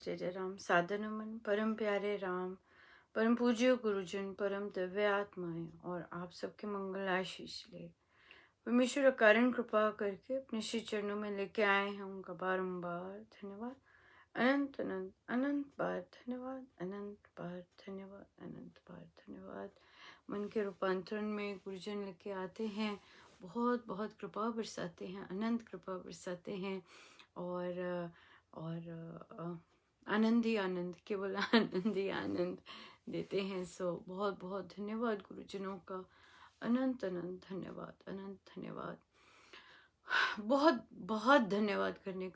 जय जय राम। साधनमन परम प्यारे राम, परम पूज्य गुरुजन, परम दिव्य आत्माएं और आप सबके मंगल आशीष ले परमेश्वर कारण कृपा करके अपने श्री चरणों में लेके आए हैं। उनका बारंबार धन्यवाद, अनंत अनंत अनंत बार धन्यवाद, अनंत बार धन्यवाद, अनंत बार धन्यवाद। मन के रूपांतरण में गुरुजन लेके आते हैं, बहुत बहुत कृपा बरसाते हैं, अनंत कृपा बरसाते हैं और आनंद ही आनंद, केवल आनंद ही आनंद देते हैं। सो बहुत बहुत धन्यवाद गुरुजनों का, अनंत अनंत धन्यवाद, अनंत धन्यवाद। बहुत बहुत धन्यवाद करने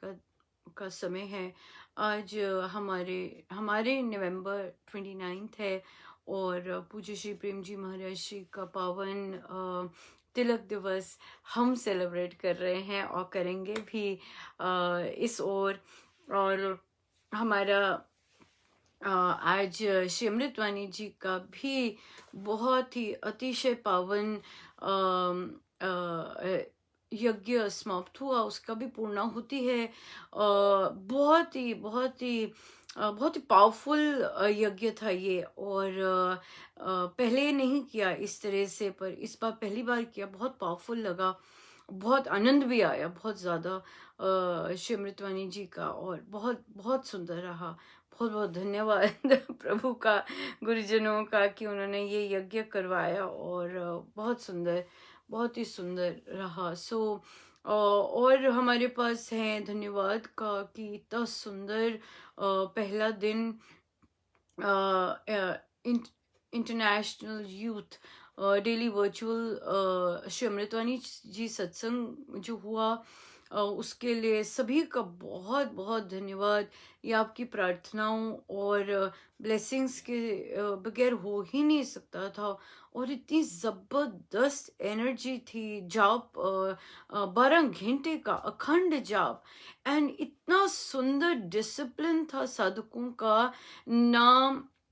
का समय है। आज हमारे हमारे नवंबर 29 है और पूज्य श्री प्रेम जी महाराज श्री का पावन तिलक दिवस हम सेलिब्रेट कर रहे हैं और करेंगे भी इस और हमारा आज श्री अमृतवाणी जी का भी बहुत ही अतिशय पावन यज्ञ समाप्त हुआ, उसका भी पूर्णाहुति है। बहुत ही पावरफुल यज्ञ था ये, और पहले नहीं किया इस तरह से, पर इस बार पहली बार किया। बहुत पावरफुल लगा, बहुत आनंद भी आया, बहुत ज़्यादा श्री अमृतवाणी जी का, और बहुत बहुत सुंदर रहा। बहुत बहुत धन्यवाद प्रभु का, गुरुजनों का, कि उन्होंने ये यज्ञ करवाया और बहुत सुंदर, बहुत ही सुंदर रहा। और हमारे पास है धन्यवाद का कि इतना सुंदर पहला दिन international youth daily virtual Shri Amritvani ji सत्संग जो हुआ, उसके लिए सभी का बहुत बहुत धन्यवाद। ये आपकी प्रार्थनाओं और ब्लेसिंग्स के बगैर हो ही नहीं सकता था। और इतनी ज़बरदस्त एनर्जी थी, जाप 12 घंटे का अखंड जाप, एंड इतना सुंदर डिसिप्लिन था साधकों का।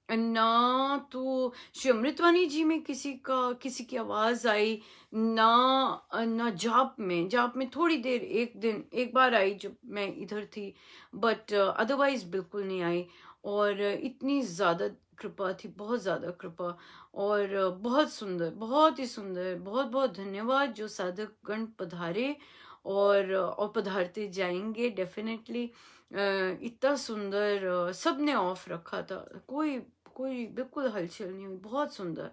ना तो श्री अमृतवाणी जी में किसी की आवाज आई, ना जाप में थोड़ी देर एक बार आई जब मैं इधर थी, बट अदरवाइज बिल्कुल नहीं आई। और इतनी ज्यादा कृपा थी, बहुत ज्यादा कृपा, और बहुत सुंदर, बहुत ही सुंदर। बहुत बहुत धन्यवाद जो साधक गण पधारे और पधारते जाएंगे डेफिनेटली। इतना सुंदर सबने ऑफ रखा था, कोई कोई बिल्कुल हलचल नहीं हुई, बहुत सुंदर।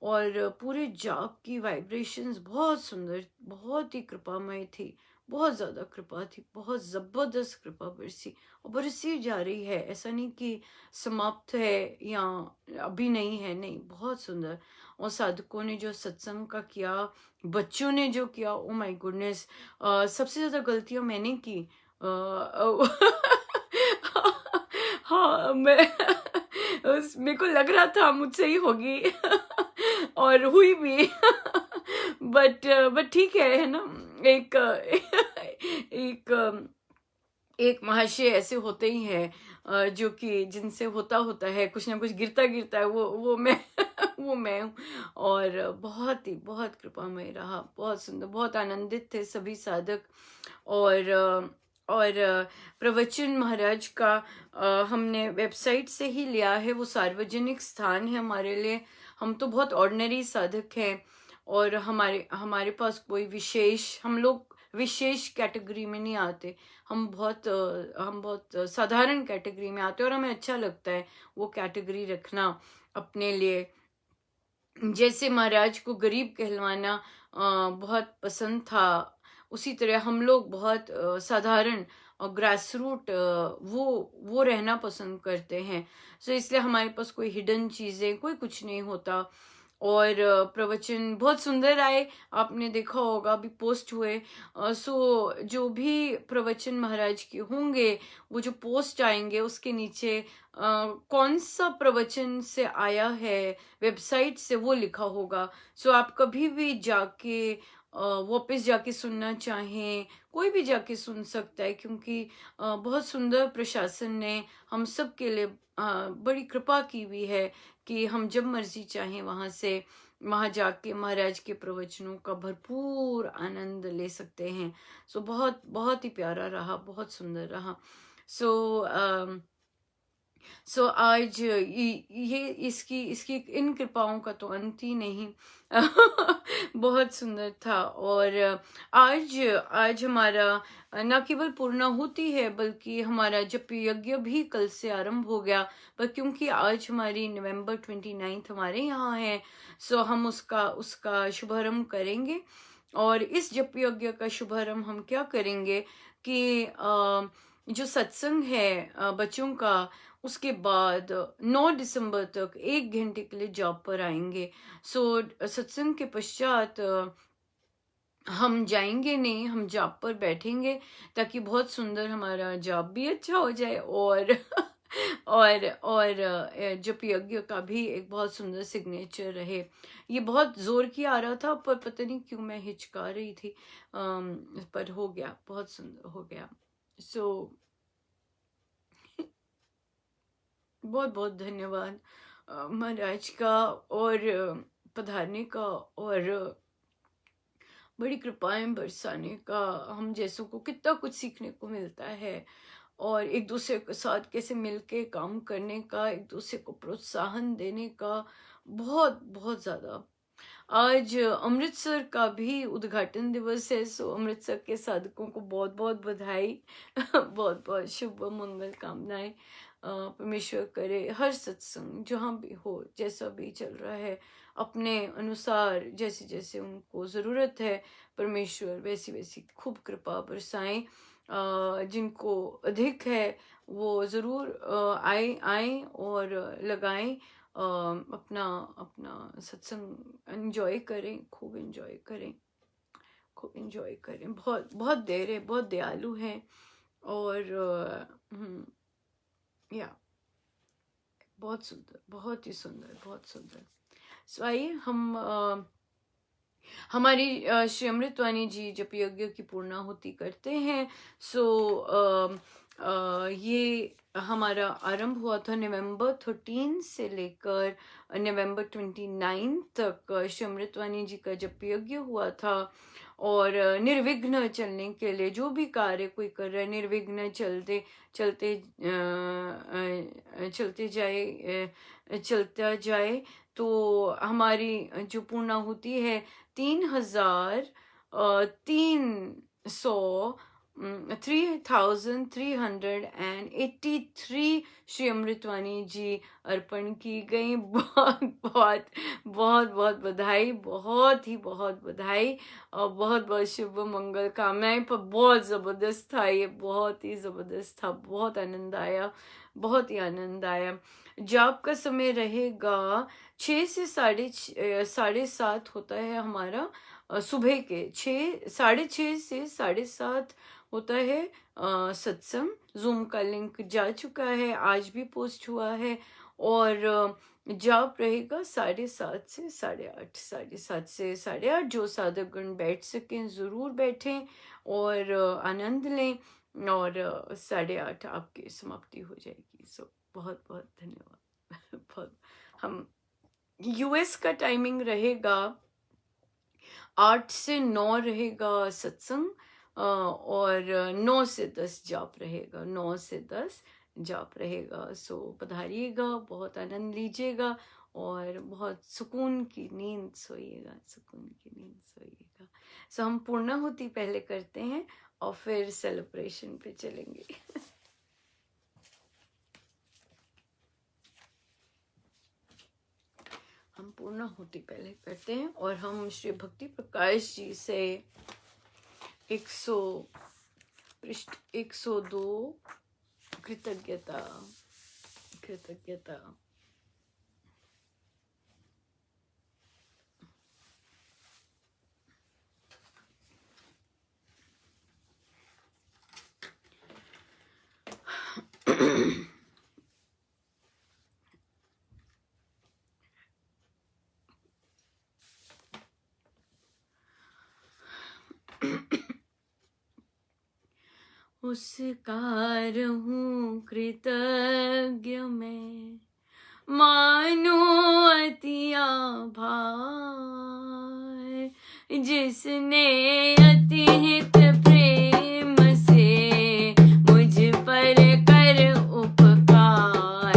और पूरे जाप की वाइब्रेशंस बहुत सुंदर, बहुत ही कृपामय थी, बहुत ज़्यादा कृपा थी, बहुत ज़बरदस्त कृपा बरसी और बरसी जा रही है। ऐसा नहीं कि समाप्त है या अभी नहीं है, नहीं, बहुत सुंदर। और साधकों ने जो सत्संग का किया, बच्चों ने जो किया, ओ माय गुडनेस। सबसे ज़्यादा गलतियां मैंने की। हाँ, मेरे को लग रहा था मुझसे ही होगी और हुई भी। बट ठीक है ना। एक एक एक महाशय ऐसे होते ही हैं जो कि जिनसे होता है कुछ ना कुछ, गिरता गिरता है, वो मैं वो मैं हूँ। और बहुत कृपामय रहा, बहुत सुंदर, बहुत आनंदित थे सभी साधक। और प्रवचन महाराज का हमने वेबसाइट से ही लिया है, वो सार्वजनिक स्थान है हमारे लिए। हम तो बहुत ऑर्डिनरी साधक हैं, और हमारे पास कोई हम लोग विशेष कैटेगरी में नहीं आते। हम बहुत साधारण कैटेगरी में आते हैं, और हमें अच्छा लगता है वो कैटेगरी रखना अपने लिए। जैसे महाराज को गरीब कहलवाना बहुत पसंद था, उसी तरह हम लोग बहुत साधारण और ग्रास रूट वो रहना पसंद करते हैं। सो इसलिए हमारे पास कोई हिडन चीजें, कोई कुछ नहीं होता। और प्रवचन बहुत सुंदर आए, आपने देखा होगा, अभी पोस्ट हुए। सो जो भी प्रवचन महाराज के होंगे, वो जो पोस्ट आएंगे उसके नीचे कौन सा प्रवचन से आया है वेबसाइट से, वो लिखा होगा। सो आप कभी भी जाके वापस जाके सुनना चाहें, कोई भी जाके सुन सकता है, क्योंकि बहुत सुंदर प्रशासन ने हम सब के लिए बड़ी कृपा की हुई है कि हम जब मर्जी चाहें वहां जाके महाराज के प्रवचनों का भरपूर आनंद ले सकते हैं। सो बहुत बहुत ही प्यारा रहा, बहुत सुंदर रहा। सो सो आज ये इसकी इसकी इन कृपाओं का तो अंत ही नहीं। बहुत सुंदर था। और आज आज हमारा न केवल पूर्णाहुति है, बल्कि हमारा जप यज्ञ भी कल से आरंभ हो गया। पर क्योंकि आज हमारी नवंबर 29 हमारे यहाँ है, सो हम उसका उसका शुभारंभ करेंगे। और इस जप यज्ञ का शुभारंभ हम क्या करेंगे कि जो सत्संग है बच्चों का, उसके बाद 9 दिसंबर तक 1 घंटे के लिए जॉब पर आएंगे। सो सत्संग के पश्चात हम जाएंगे नहीं, हम जॉब पर बैठेंगे, ताकि बहुत सुंदर हमारा जॉब भी अच्छा हो जाए और जप यज्ञ का भी एक बहुत सुंदर सिग्नेचर रहे। ये बहुत जोर की आ रहा था, पर पता नहीं क्यों मैं हिचका रही थी, पर हो गया, बहुत सुंदर हो गया। सो बहुत बहुत धन्यवाद महाराज का, और पधारने का, और बड़ी कृपाएं बरसाने का। हम जैसों को कितना कुछ सीखने को मिलता है, और एक दूसरे के साथ कैसे मिलके काम करने का, एक दूसरे को प्रोत्साहन देने का, बहुत बहुत ज्यादा। आज अमृतसर का भी उद्घाटन दिवस है। सो अमृतसर के साधकों को बहुत बहुत बधाई। बहुत बहुत शुभ मंगल कामनाएं। परमेश्वर करे हर सत्संग जहाँ भी हो, जैसा भी चल रहा है, अपने अनुसार जैसे जैसे उनको ज़रूरत है, परमेश्वर वैसी वैसी खूब कृपा बरसाएं। जिनको अधिक है वो ज़रूर आए और लगाएं, अपना अपना सत्संग एंजॉय करें, खूब एंजॉय करें, खूब एंजॉय करें। बहुत बहुत देर है, बहुत दयालु हैं, और या बहुत सुंदर, बहुत ही सुंदर, बहुत सुंदर। सो आइए हम हमारी श्री अमृतवाणी जी जप यज्ञ की पूर्णाहुति करते हैं। सो ये हमारा आरंभ हुआ था नवंबर 13 से लेकर नवंबर 29 तक श्री अमृतवाणी जी का जप यज्ञ हुआ था। और निर्विघ्न चलने के लिए जो भी कार्य कोई कर रहा है, निर्विघ्न चलते चलते चलते जाए, चलता जाए। तो हमारी जो पूर्णाहुति है 3,383 श्री अमृतवाणी जी अर्पण की गई। बहुत बहुत बहुत बहुत बधाई, बहुत बधाई, और बहुत बहुत शुभ मंगल कामनाएं। पर बहुत जबरदस्त था ये, बहुत ही जबरदस्त था, बहुत आनंद आया, बहुत ही आनंद आया। जॉब का समय रहेगा 6 से 7:30 होता है हमारा, सुबह के 6:30 से 7:30 होता है सत्संग। जूम का लिंक जा चुका है, आज भी पोस्ट हुआ है। और जॉब रहेगा 7:30 से 8:30, 7:30 से 8:30। जो साधकगण बैठ सकें जरूर बैठें और आनंद लें, और 8:30 आपकी समाप्ति हो जाएगी। सो बहुत बहुत धन्यवाद। बहुत हम यूएस का टाइमिंग रहेगा 8 से 9 रहेगा सत्संग, और 9 से 10 जाप रहेगा, 9 से 10 जाप रहेगा। सो पधारिएगा, बहुत आनंद लीजिएगा, और बहुत सुकून की नींद सोइएगा, सुकून की नींद सोइएगा। सो हम पूर्णाहुति पहले करते हैं और फिर सेलिब्रेशन पे चलेंगे। हम पूर्णाहुति पहले करते हैं, और हम श्री भक्ति प्रकाश जी से 102 कृतज्ञता। उसका रहूं कृतज्ञ मैं, मानो अति आभार, जिसने अति हित प्रेम से मुझ पर कर उपकार,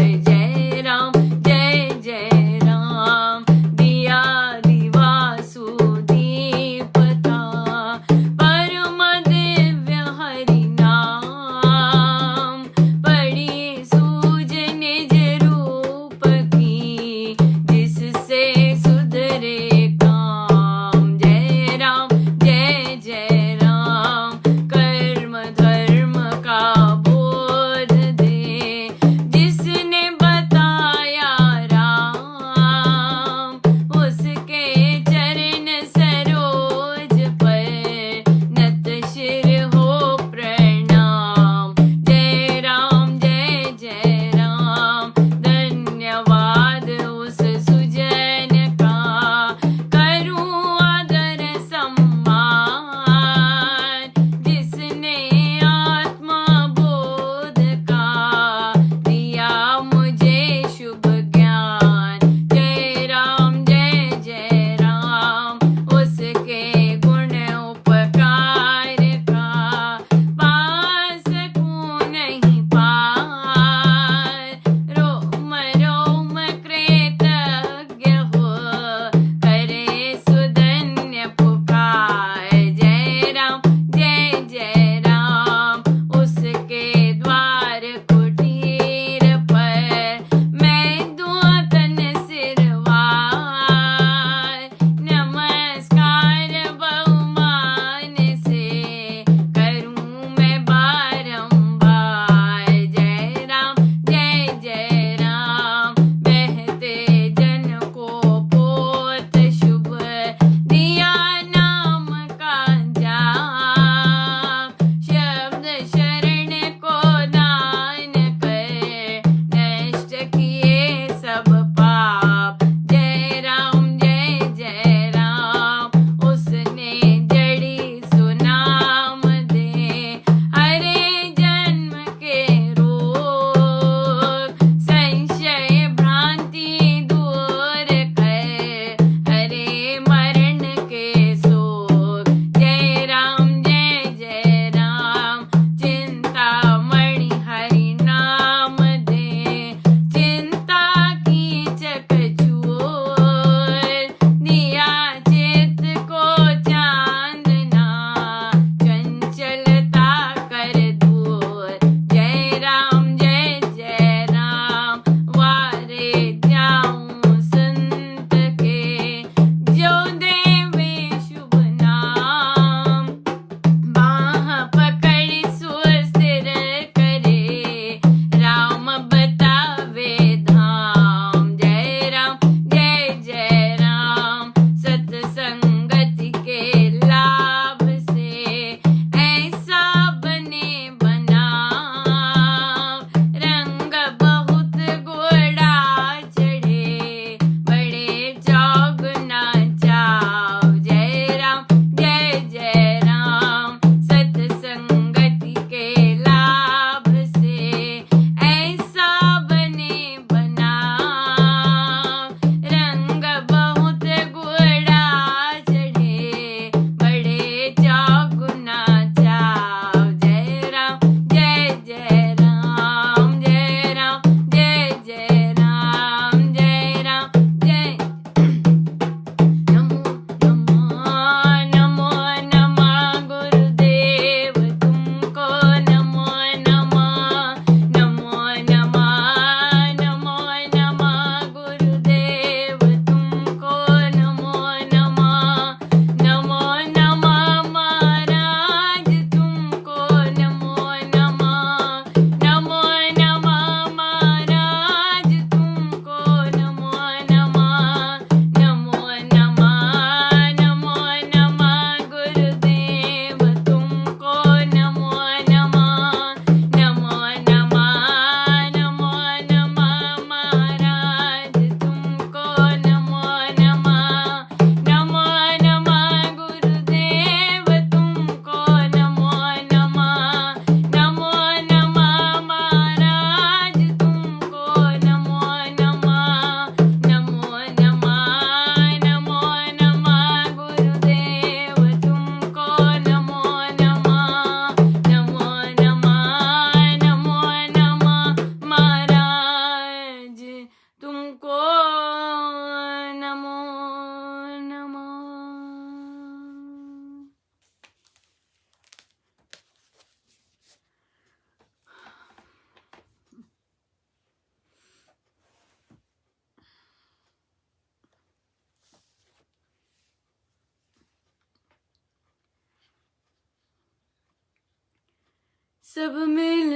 सब मिल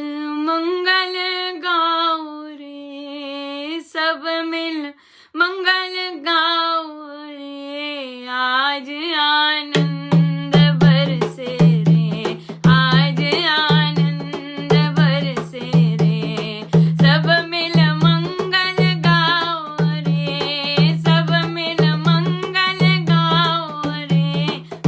मंगल गाओ रे, सब मिल मंगल गाओ रे, आज आनंद बरसे रे, आज आनंद बरसे रे। सब मिल मंगल गाओ रे, सब मिल मंगल गाओ रे,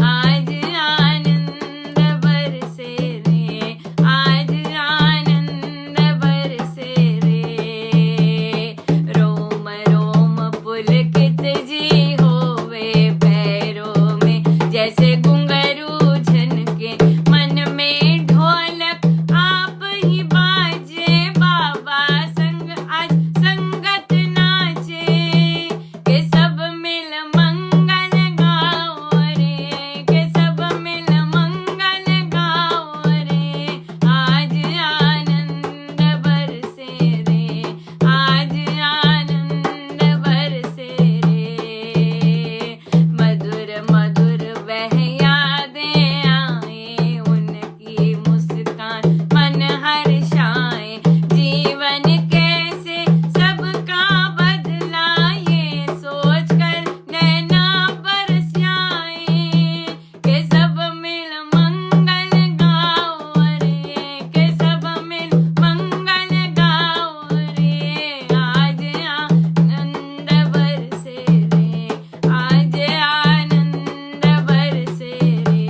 आज आनंद बरसे रे, आज आनंद बरसे रे। रोम रोम पुलकित जी होवे पैरों में, जैसे घुंघरू झनके मन में ढोलक, आप ही बाजे बाबा संग आज संगत नाचे। के सब मिल मंगल गाओ रे, के सब मिल मंगल गाओ रे, आज आनंद बरसे रे, आज आनंद बरसे रे। मधुर मधुर वह यादें आए, उनकी मुस्कान मन हर्षाए। जीवन कैसे सबका बदला, ये सोचकर नैना बरस आए। के सब मिल मंगल गाओ रे, के सब मिल मंगल गाओ रे, आज आनंद बरसे रे, आज आनंद बरसे रे।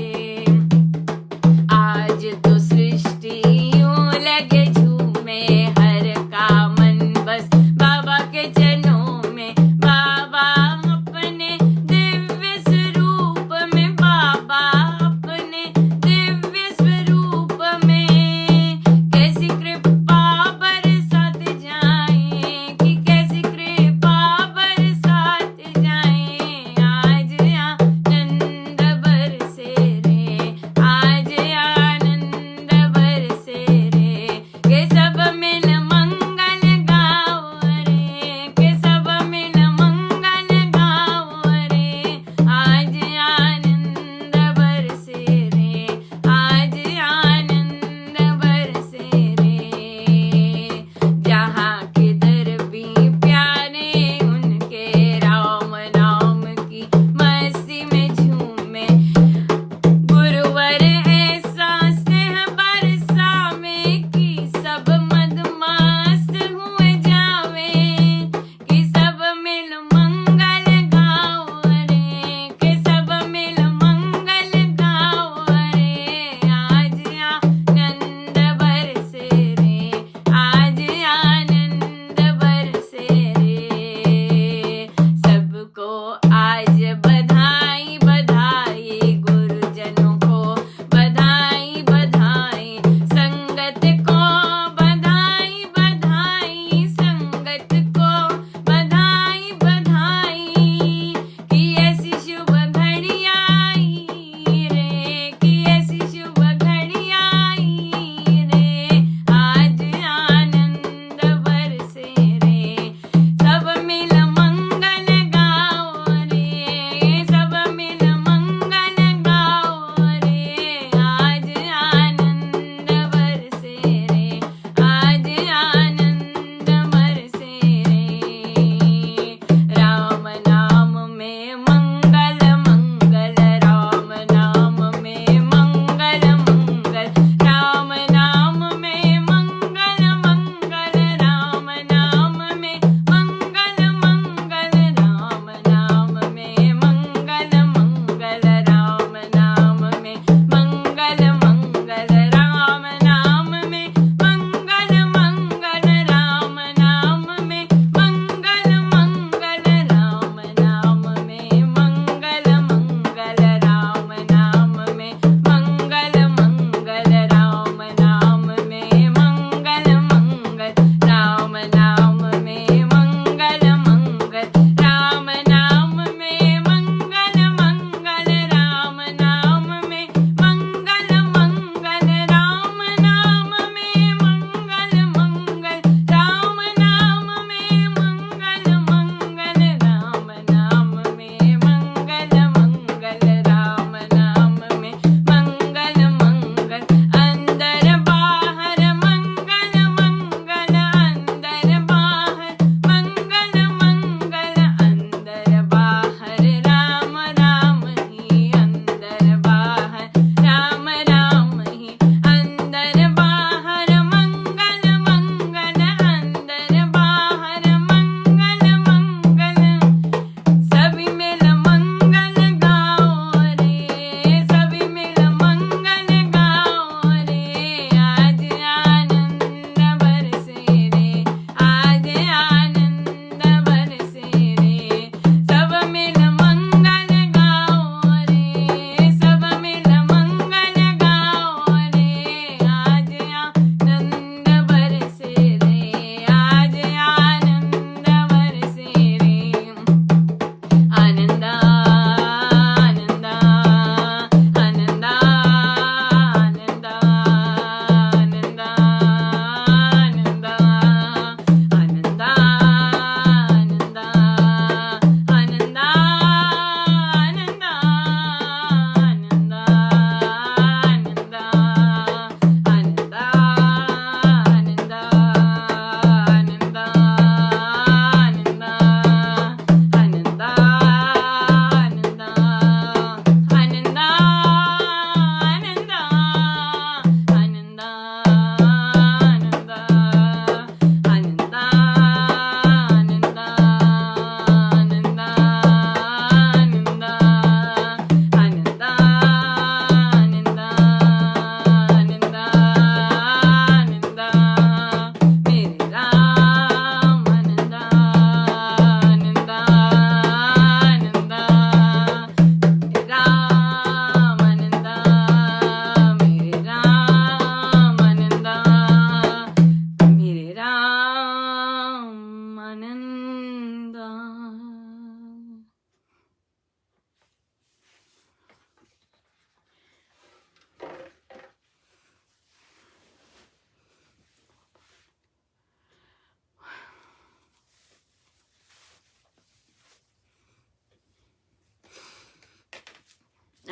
आज तो सृष्टि यूं लगे झूमे, हर का मन बस बाबा के चरणों में। बाबा अपने दिव्य स्वरूप में, बाबा अपने दिव्य स्वरूप में। कैसी कृपा बरसात जाए, कि कैसी कृपा बरसात जाए, आज आनंद बरसे रे, आज आनंद बरसे रे। के सब मिल मंगल गाओ रे, के सब मिल मंगल गाओ रे, आज आनंद बरसे रे, आज आनंद बरसे रे। जहाँ किधर भी प्यारे उनके, राम नाम की मस्ती में झूमे। गुरुवर ऐसा स्नेह बरसा में, कि सब मदमस्त हुए जावे। कि सब मिल मंगल गाओ रे, कि सब मिल मंगल गाओ रे, आज आनंद बरसे रे, आज आनंद बरसे रे। सबको आज बधाई बधाई, गुरुजनों को बधाई बधाई, संगत को बधाई बधाई, संगत को बधाई बधाई। कि ऐसी शुभ घड़ी आई रे, कि ऐसी शुभ घड़ी आई रे, आज आनंद बरसे रे। सब मिल मंगल गाओ रे, सब मिल मंगल गाओ रे, आज आनंद बरसे रे, आज आनंद बरसे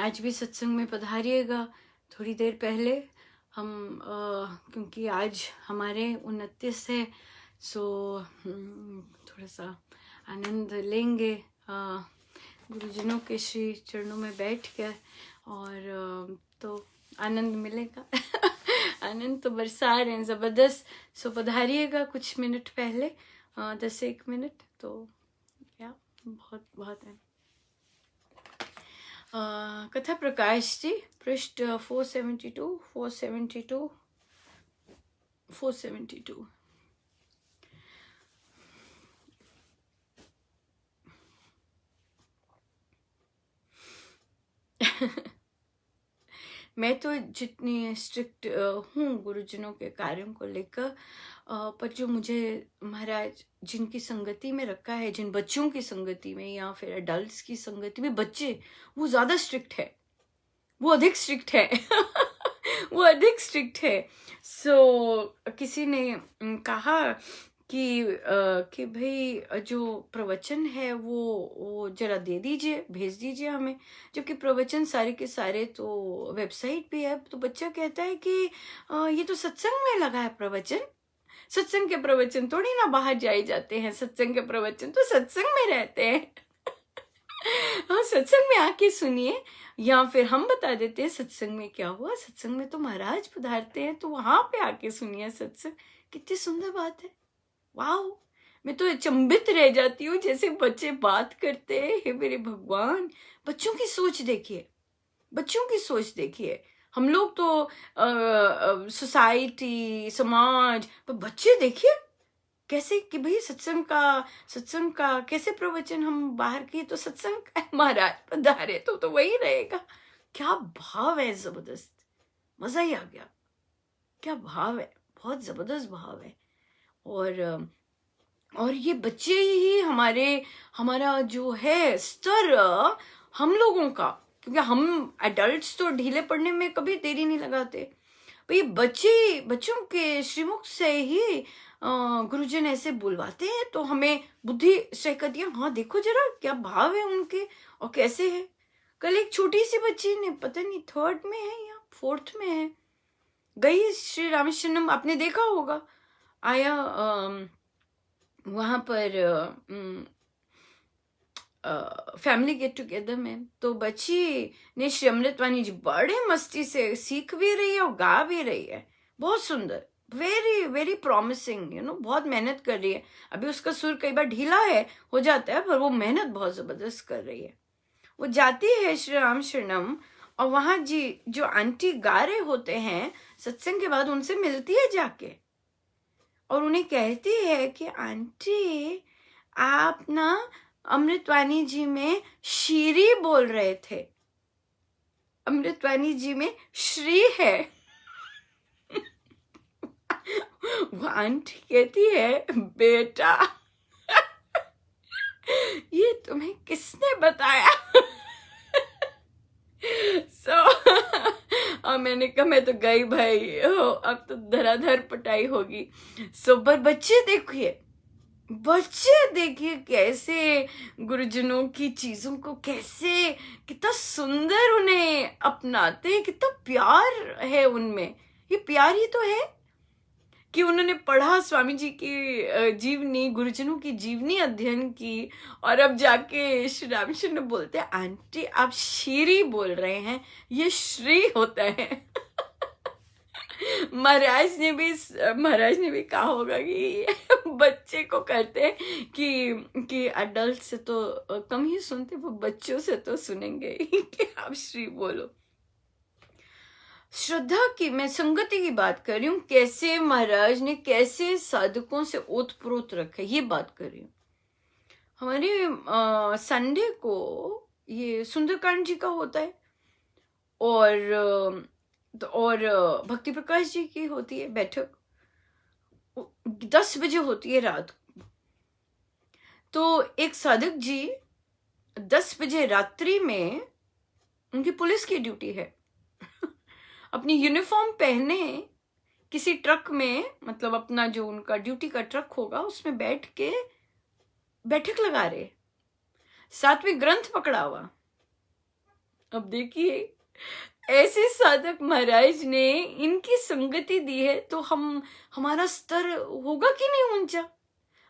आज भी सत्संग में पधारिएगा। थोड़ी देर पहले हम क्योंकि आज हमारे 29 है, सो थोड़ा सा आनंद लेंगे गुरुजनों के श्री चरणों में बैठ कर, और तो आनंद मिलेगा। आनंद तो बरसा रहे हैं ज़बरदस्त। सो पधारिएगा कुछ मिनट पहले, 10-1 मिनट, तो क्या बहुत बहुत है। कथा प्रकाश जी, पृष्ठ 472। मैं तो जितनी स्ट्रिक्ट हूँ गुरुजनों के कार्यों को लेकर, पर जो मुझे महाराज जिनकी संगति में रखा है, जिन बच्चों की संगति में या फिर अडल्ट्स की संगति में, बच्चे वो ज़्यादा स्ट्रिक्ट है, वो अधिक स्ट्रिक्ट है। वो अधिक स्ट्रिक्ट है। सो किसी ने कहा कि भाई जो प्रवचन है वो जरा दे दीजिए, भेज दीजिए हमें, जबकि प्रवचन सारे के सारे तो वेबसाइट पे है। तो बच्चा कहता है कि ये तो सत्संग में लगा है प्रवचन, सत्संग के प्रवचन थोड़ी ना बाहर जाए जाते हैं, सत्संग के प्रवचन तो सत्संग में रहते हैं। हाँ, सत्संग में आके सुनिए, या फिर हम बता देते हैं सत्संग में क्या हुआ। सत्संग में तो महाराज पधारते हैं, तो वहां पे आके सुनिए सत्संग। कितनी सुंदर बात है, वाह। मैं तो अचंभित रह जाती हूँ जैसे बच्चे बात करते हैं। हे मेरे भगवान, बच्चों की सोच देखिए, बच्चों की सोच देखिए। हम लोग तो सोसाइटी, समाज, पर बच्चे देखिए कैसे कि भाई सत्संग का कैसे प्रवचन हम बाहर किए तो सत्संग का महाराज पधारे तो वही रहेगा। क्या भाव है, जबरदस्त, मजा ही आ गया। क्या भाव है, बहुत जबरदस्त भाव है। और ये बच्चे ही हमारा जो है स्तर हम लोगों का, क्योंकि हम एडल्ट्स तो ढीले पड़ने में कभी देरी नहीं लगाते, भाई बच्चों के श्रीमुख से ही गुरुजन ऐसे बुलवाते हैं, तो हमें बुद्धि से कहती है, हाँ देखो जरा क्या भाव है उनके और कैसे है। कल एक छोटी सी बच्ची ने, पता नहीं 3rd में है या 4th में है, गई श्री रामेश्वरम, आपने देखा होगा, आया वहां पर फैमिली गेट टुगेदर में, तो बच्ची ने श्री अमृतवाणी जी बड़े मस्ती से सीख भी रही है और गा भी रही है, बहुत सुंदर, वेरी वेरी प्रॉमिसिंग, बहुत मेहनत कर रही है। अभी उसका सुर कई बार ढीला हो जाता है, पर वो मेहनत बहुत जबरदस्त कर रही है। वो जाती है श्री राम शरणम, और वहां जी जो आंटी गा रहे होते हैं सत्संग के बाद, उनसे मिलती है जाके, और उन्हें कहती है कि आंटी आप ना अमृतवाणी जी में श्री बोल रहे थे, अमृतवाणी जी में श्री है। वो आंटी कहती है, बेटा ये तुम्हें किसने बताया? और मैंने कहा मैं तो गई भाई, अब तो धराधर पटाई होगी। पर बच्चे देखिए कैसे गुरुजनों की चीजों को कैसे कितना सुंदर उन्हें अपनाते हैं, कितना प्यार है उनमें। ये प्यार ही तो है कि उन्होंने पढ़ा स्वामी जी की जीवनी, गुरुजनों की जीवनी अध्ययन की, और अब जाके श्री रामचंद्र बोलते हैं, आंटी आप श्री बोल रहे हैं, ये श्री होता है। महाराज ने भी कहा होगा कि बच्चे को करते हैं कि अडल्ट से तो कम ही सुनते, वो बच्चों से तो सुनेंगे कि आप श्री बोलो। श्रद्धा की, मैं संगति की बात कर रही हूँ, कैसे महाराज ने कैसे साधकों से ओतप्रोत रखे, ये बात कर रही हूँ। हमारे संडे को ये सुंदरकांड जी का होता है, और भक्ति प्रकाश जी की होती है बैठक, 10 बजे होती है रात को। तो एक साधक जी 10 बजे रात्रि में, उनकी पुलिस की ड्यूटी है, अपनी यूनिफॉर्म पहने किसी ट्रक में, मतलब अपना जो उनका ड्यूटी का ट्रक होगा उसमें बैठ के बैठक लगा रहे, साथ में ग्रंथ पकड़ा हुआ, अब देखिए, ऐसे साधक महाराज ने इनकी संगति दी है, तो हमारा स्तर होगा कि नहीं ऊंचा?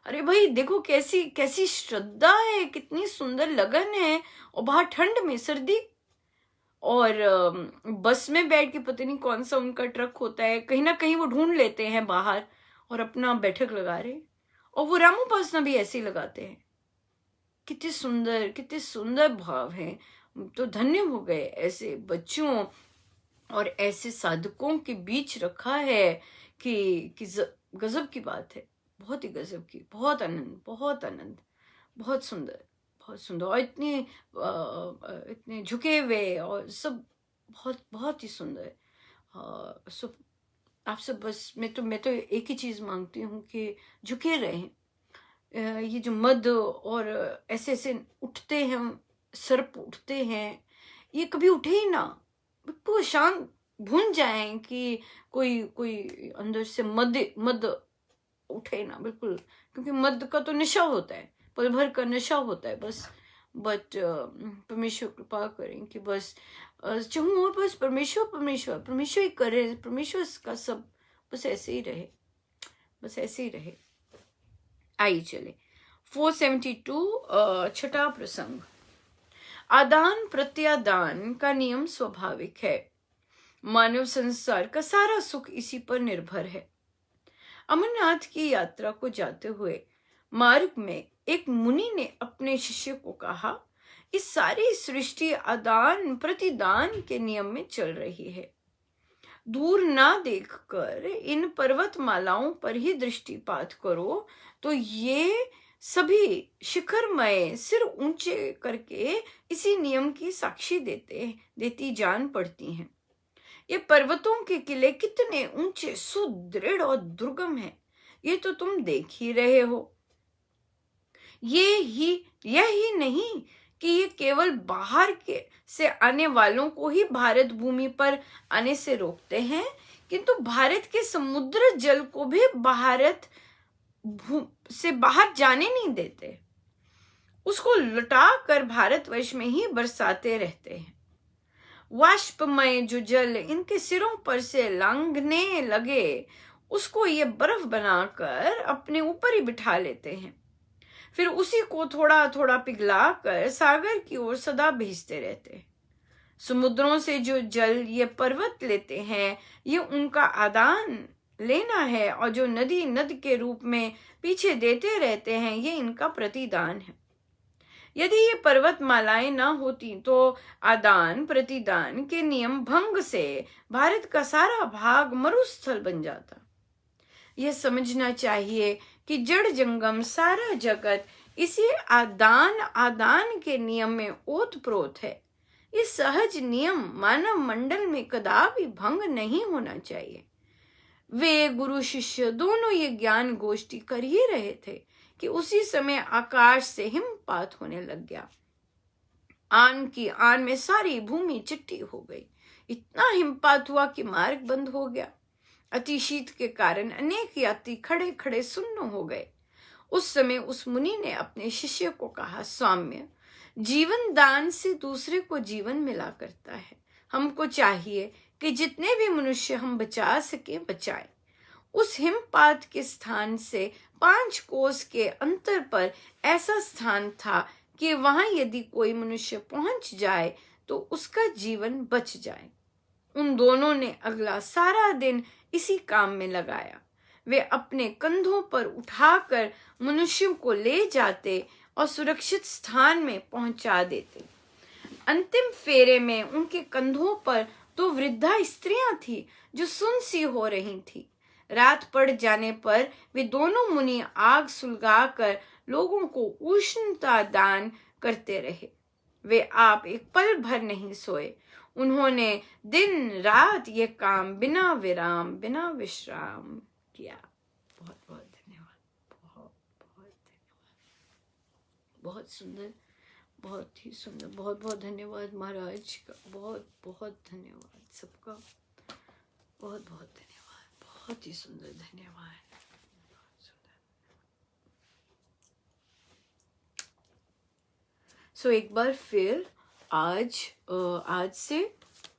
अरे भाई देखो, कैसी कैसी श्रद्धा है, कितनी सुंदर लगन है, और बाहर ठंड में सर्दी, और बस में बैठ के, पता नहीं कौन सा उनका ट्रक होता है, कहीं ना कहीं वो ढूंढ लेते हैं बाहर और अपना बैठक लगा रहे, और वो रामोपासना भी ऐसे ही लगाते हैं। कितने सुंदर भाव हैं। तो धन्य हो गए ऐसे बच्चों और ऐसे साधकों के बीच रखा है कि गजब की बात है, बहुत ही गजब की, बहुत आनंद, बहुत आनंद, बहुत सुंदर, बहुत सुंदर, और इतने झुके हुए और सब, बहुत बहुत ही सुंदर। सब आप सब, बस मैं तो एक ही चीज मांगती हूँ कि झुके रहें। ये जो मद और ऐसे ऐसे उठते हैं, सर्प उठते हैं, ये कभी उठे ही ना, बिल्कुल शांत, भूल जाएं कि कोई कोई अंदर से मद मद उठे ना, बिल्कुल। क्योंकि मद का तो नशा होता है, पल भर का नशा होता है बस। बट परमेश्वर कृपा करें कि बस चाहूँ, और बस परमेश्वर परमेश्वर परमेश्वर ही करे, परमेश्वर का सब बस ऐसे ही रहे, बस ऐसे ही रहे। आइए चले 472 छठा प्रसंग। आदान प्रत्यादान का नियम स्वाभाविक है। मानव संसार का सारा सुख इसी पर निर्भर है। अमरनाथ की यात्रा को जाते हुए मार्ग में एक मुनि ने अपने शिष्य को कहा, इस सारी सृष्टि आदान प्रतिदान के नियम में चल रही है। दूर ना देखकर इन पर्वतमालाओं पर ही दृष्टिपात करो तो ये सभी शिखरमय सिर ऊंचे करके इसी नियम की साक्षी देती जान पड़ती हैं। ये पर्वतों के किले कितने ऊंचे, सुदृढ़ और दुर्गम हैं, ये तो तुम देख ही रहे हो। यह ही नहीं कि ये केवल बाहर के से आने वालों को ही भारत भूमि पर आने से रोकते हैं, किंतु भारत के समुद्र जल को भी भारत से बाहर जाने नहीं देते, उसको लुटा कर भारतवर्ष में ही बरसाते रहते हैं। वाष्पमय जो जल इनके सिरों पर से लांघने लगे, उसको ये बर्फ बनाकर अपने ऊपर ही बिठा लेते हैं, फिर उसी को थोड़ा थोड़ा पिघला कर सागर की ओर सदा भेजते रहते हैं। समुद्रों से जो जल ये पर्वत लेते हैं, ये उनका आदान लेना है, और जो नदी नद के रूप में पीछे देते रहते हैं, ये इनका प्रतिदान है। यदि ये पर्वतमालाएं ना होती तो आदान प्रतिदान के नियम भंग से भारत का सारा भाग मरुस्थल बन जाता। यह समझना चाहिए कि जड़ जंगम सारा जगत इसी आदान आदान के नियम में ओतप्रोत है। इस सहज नियम मानव मंडल में कदापि भंग नहीं होना चाहिए। वे गुरु शिष्य दोनों ये ज्ञान गोष्ठी कर ही रहे थे कि उसी समय आकाश से हिमपात होने लग गया। आन की आन में सारी भूमि चिट्टी हो गई। इतना हिमपात हुआ कि मार्ग बंद हो गया। अति शीत के कारण अनेक यात्री खड़े खड़े सुन्न हो गए। उस समय उस मुनि ने अपने शिष्य को कहा, सौम्य, जीवन दान से दूसरे को जीवन मिला करता है। हमको चाहिए कि जितने भी मनुष्य हम बचा सके बचाएं। उस हिमपात के स्थान से 5 कोस के अंतर पर ऐसा स्थान था कि वहां यदि कोई मनुष्य पहुंच जाए तो उसका जीवन बच जाए। उन दोनों ने अगला सारा दिन इसी काम में लगाया। वे अपने कंधों पर उठाकर मनुष्यों को ले जाते और सुरक्षित स्थान में पहुंचा देते। अंतिम फेरे में उनके कंधों पर 2 वृद्धा स्त्रियां थी जो सुन सी हो रही थी। रात पड़ जाने पर वे दोनों मुनि आग सुलगाकर लोगों को उष्णता दान करते रहे। वे आप एक पल भर नहीं सोए। उन्होंने दिन रात ये काम बिना विराम बिना विश्राम किया। बहुत बहुत धन्यवाद, बहुत बहुत धन्यवाद। बहुत सुंदर, बहुत ही सुंदर। बहुत बहुत धन्यवाद महाराज का, बहुत बहुत धन्यवाद सबका, बहुत बहुत धन्यवाद, बहुत ही सुंदर, धन्यवाद। सो एक बार फिर आज से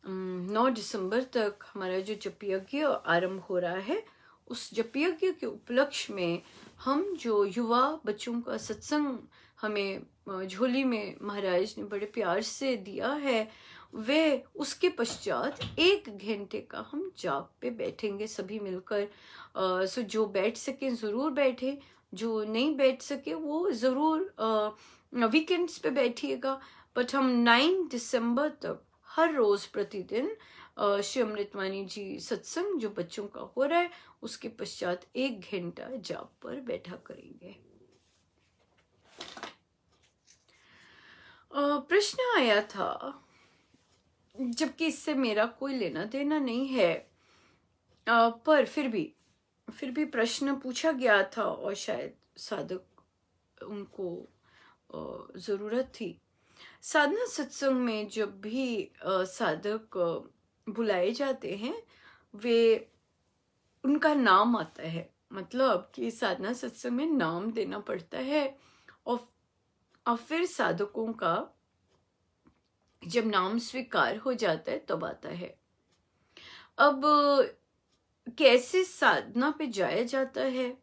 9 दिसंबर तक हमारा जो जप यज्ञ आरंभ हो रहा है, उस जप यज्ञ के उपलक्ष्य में हम जो युवा बच्चों का सत्संग हमें झोली में महाराज ने बड़े प्यार से दिया है, वे उसके पश्चात 1 घंटे का हम जाप पे बैठेंगे सभी मिलकर। सो जो बैठ सके ज़रूर बैठे, जो नहीं बैठ सके वो ज़रूर वीकेंड्स पे बैठिएगा। बट हम 9 दिसंबर तक हर रोज़ प्रतिदिन श्री अमृतवाणी जी सत्संग जो बच्चों का हो रहा है, उसके पश्चात 1 घंटा जाप पर बैठा करेंगे। प्रश्न आया था, जबकि इससे मेरा कोई लेना देना नहीं है, पर फिर भी प्रश्न पूछा गया था और शायद साधक उनको ज़रूरत थी। साधना सत्संग में जब भी साधक बुलाए जाते हैं, वे उनका नाम आता है, मतलब कि साधना सत्संग में नाम देना पड़ता है। और फिर साधकों का जब नाम स्वीकार हो जाता है तब आता है। अब कैसे साधना पे जाया जाता है?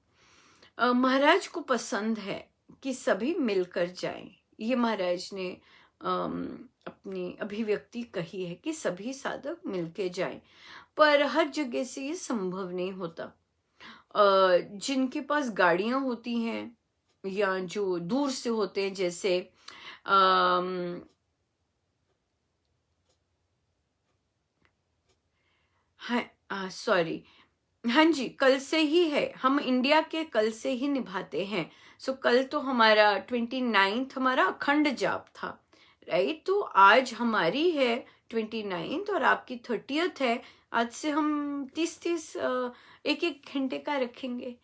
महाराज को पसंद है कि सभी मिलकर जाएं। ये महाराज ने अपनी अभिव्यक्ति कही है कि सभी साधक मिलके जाएं, पर हर जगह से ये संभव नहीं होता। जिनके पास गाड़ियां होती हैं या जो दूर से होते हैं, जैसे हाँ जी, कल से ही है, हम इंडिया के कल से ही निभाते हैं। सो कल तो हमारा 29th हमारा अखंड जाप था, राइट? तो आज हमारी है 29th और आपकी 30th है। आज से हम 30 एक घंटे का रखेंगे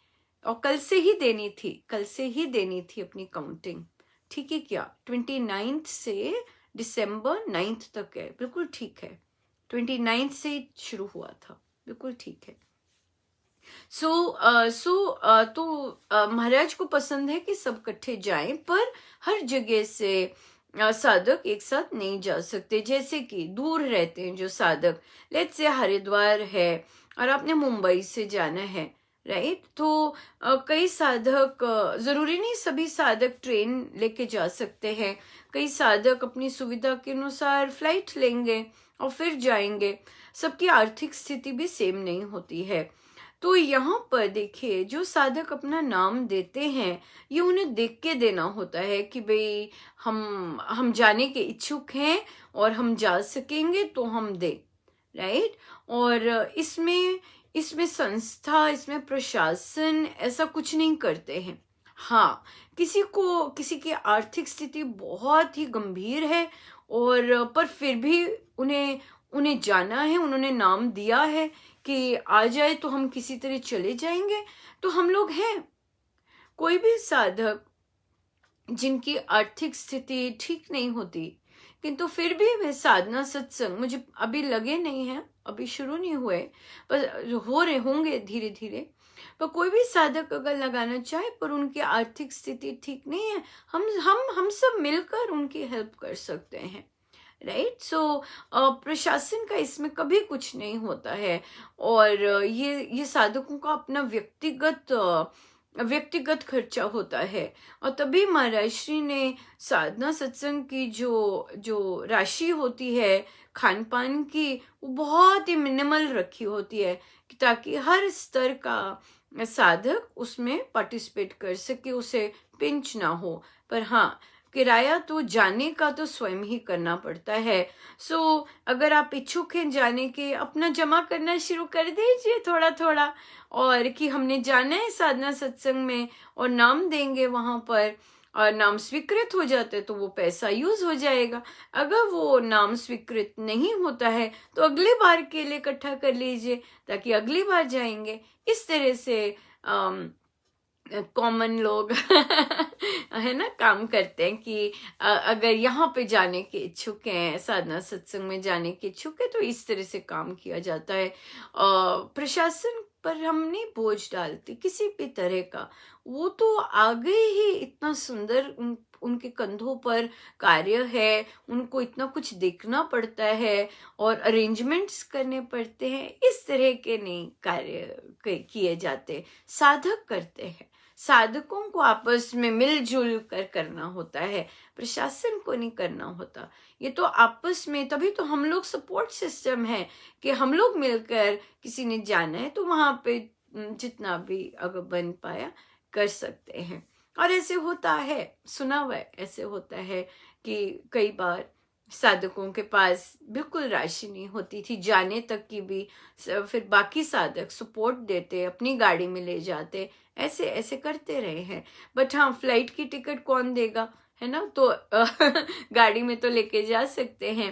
और कल से ही देनी थी अपनी काउंटिंग, ठीक है क्या? 29th से दिसंबर 9th तक है, बिल्कुल ठीक है। 29th से शुरू हुआ था, बिल्कुल ठीक है। तो महाराज को पसंद है कि सब इकट्ठे जाएं, पर हर जगह से साधक एक साथ नहीं जा सकते। जैसे कि दूर रहते हैं जो साधक, लेट्स से हरिद्वार है और आपने मुंबई से जाना है, राइट? तो कई साधक, जरूरी नहीं सभी साधक ट्रेन लेके जा सकते हैं। कई साधक अपनी सुविधा के अनुसार फ्लाइट लेंगे और फिर जाएंगे। सबकी आर्थिक स्थिति भी सेम नहीं होती है। तो यहाँ पर देखिए, जो साधक अपना नाम देते हैं, ये उन्हें देख के देना होता है कि भाई हम जाने के इच्छुक हैं और हम जा सकेंगे तो हम दे, राइट? और इसमें संस्था, इसमें प्रशासन ऐसा कुछ नहीं करते हैं। हाँ, किसी की आर्थिक स्थिति बहुत ही गंभीर है और पर फिर भी उन्हें जाना है, उन्होंने नाम दिया है कि आ जाए तो हम किसी तरह चले जाएंगे, तो हम लोग हैं। कोई भी साधक जिनकी आर्थिक स्थिति ठीक नहीं होती, किंतु फिर भी वे साधना सत्संग, मुझे अभी लगे नहीं हैं, अभी शुरू नहीं हुए, पर हो रहे होंगे धीरे धीरे, पर कोई भी साधक अगर लगाना चाहे पर उनकी आर्थिक स्थिति ठीक नहीं है, हम सब मिलकर उनकी हेल्प कर सकते हैं, राइट? सो प्रशासन का इसमें कभी कुछ नहीं होता है। और ये साधकों का अपना व्यक्तिगत खर्चा होता है। और तभी महाराज श्री ने साधना सत्संग की जो राशि होती है खान पान की, वो बहुत ही मिनिमल रखी होती है, ताकि हर स्तर का साधक उसमें पार्टिसिपेट कर सके, उसे पिंच ना हो। पर हाँ, किराया तो जाने का तो स्वयं ही करना पड़ता है। सो अगर आप इच्छुक हैं जाने के, अपना जमा करना शुरू कर दीजिए थोड़ा थोड़ा, और कि हमने जाना है साधना सत्संग में और नाम देंगे वहां पर, और नाम स्वीकृत हो जाते तो वो पैसा यूज हो जाएगा। अगर वो नाम स्वीकृत नहीं होता है तो अगली बार के लिए इकट्ठा कर लीजिए, ताकि अगली बार जाएंगे। इस तरह से कॉमन लोग है ना काम करते हैं कि अगर यहाँ पे जाने के इच्छुक हैं, साधना सत्संग में जाने के इच्छुक है, तो इस तरह से काम किया जाता है। प्रशासन पर हम नहीं बोझ डालते किसी भी तरह का। वो तो आगे ही इतना सुंदर उनके कंधों पर कार्य है, उनको इतना कुछ देखना पड़ता है और अरेंजमेंट्स करने पड़ते हैं। इस तरह के नहीं कार्य किए जाते, साधक करते हैं। साधकों को आपस में मिलजुल कर करना होता है, प्रशासन को नहीं करना होता। ये तो आपस में, तभी तो हम लोग सपोर्ट सिस्टम है कि हम लोग मिलकर, किसी ने जाना है तो वहां पे जितना भी अगर बन पाया कर सकते हैं। और ऐसे होता है, सुना हुआ है, ऐसे होता है कि कई बार साधकों के पास बिल्कुल राशि नहीं होती थी जाने तक की भी, फिर बाकी साधक सपोर्ट देते, अपनी गाड़ी में ले जाते, ऐसे ऐसे करते रहे हैं। बट हाँ, फ्लाइट की टिकट कौन देगा, है ना? तो गाड़ी में तो लेके जा सकते हैं,